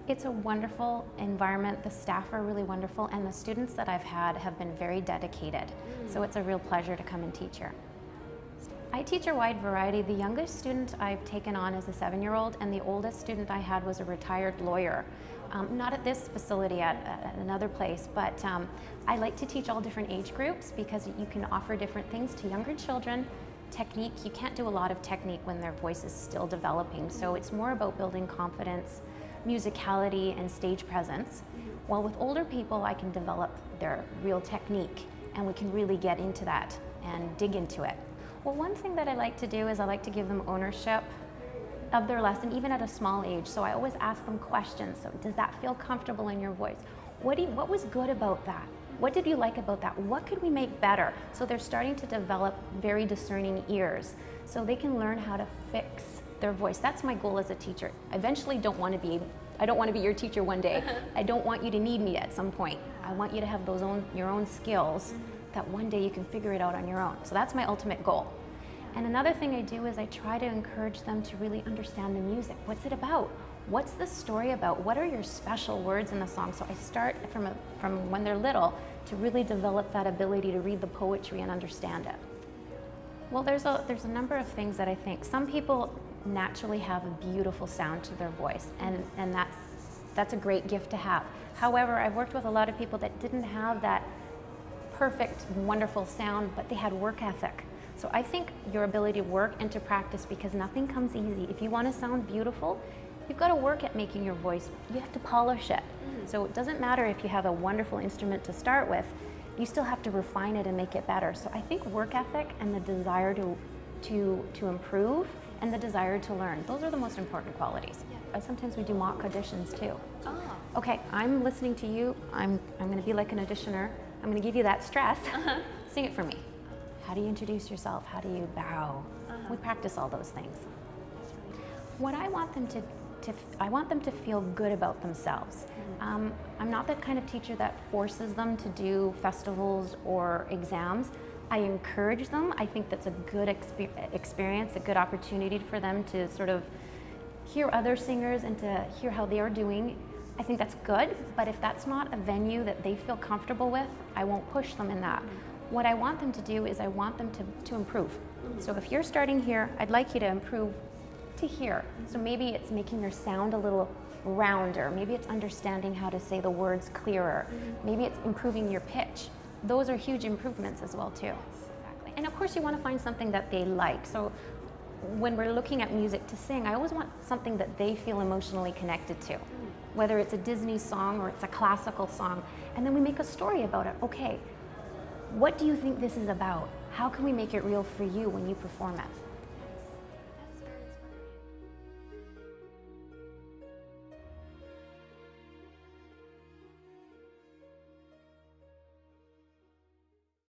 It's a wonderful environment. The staff are really wonderful, and the students that I've had have been very dedicated. So it's a real pleasure to come and teach here. I teach a wide variety. The youngest student I've taken on is a 7-year-old, and the oldest student I had was a retired lawyer. Not at this facility, at another place, but I like to teach all different age groups because you can offer different things to younger children. Technique, you can't do a lot of technique when their voice is still developing, so it's more about building confidence, musicality, and stage presence. While with older people, I can develop their real technique, and we can really get into that and dig into it. Well, one thing that I like to do is I like to give them ownership of their lesson, even at a small age. So I always ask them questions. So does that feel comfortable in your voice? What was good about that? What did you like about that? What could we make better? So they're starting to develop very discerning ears, so they can learn how to fix their voice. That's my goal as a teacher. I eventually I don't want to be your teacher one day. I don't want you to need me at some point. I want you to have your own skills that one day you can figure it out on your own. So that's my ultimate goal. And another thing I do is I try to encourage them to really understand the music. What's it about? What's the story about? What are your special words in the song? So I start from when they're little to really develop that ability to read the poetry and understand it. Well, there's a number of things that I think. Some people naturally have a beautiful sound to their voice, and that's a great gift to have. However, I've worked with a lot of people that didn't have that perfect, wonderful sound, but they had work ethic. So I think your ability to work and to practice, because nothing comes easy. If you want to sound beautiful, you've got to work at making your voice. You have to polish it. So it doesn't matter if you have a wonderful instrument to start with, you still have to refine it and make it better. So I think work ethic and the desire to improve and the desire to learn, those are the most important qualities. Yeah. Sometimes we do mock auditions too. Oh. Okay, I'm listening to you. I'm going to be like an auditioner. I'm going to give you that stress. Sing it for me. How do you introduce yourself? How do you bow? We practice all those things. What I want them I want them to feel good about themselves. I'm not the kind of teacher that forces them to do festivals or exams. I encourage them. I think that's a good experience, a good opportunity for them to sort of hear other singers and to hear how they are doing. I think that's good, but if that's not a venue that they feel comfortable with, I won't push them in that. What I want them to do is I want them to improve. So if you're starting here, I'd like you to improve to here. So maybe it's making your sound a little rounder. Maybe it's understanding how to say the words clearer. Maybe it's improving your pitch. Those are huge improvements as well too. Exactly. And of course you want to find something that they like. So when we're looking at music to sing, I always want something that they feel emotionally connected to. Whether it's a Disney song or it's a classical song. And then we make a story about it. Okay, what do you think this is about? How can we make it real for you when you perform it?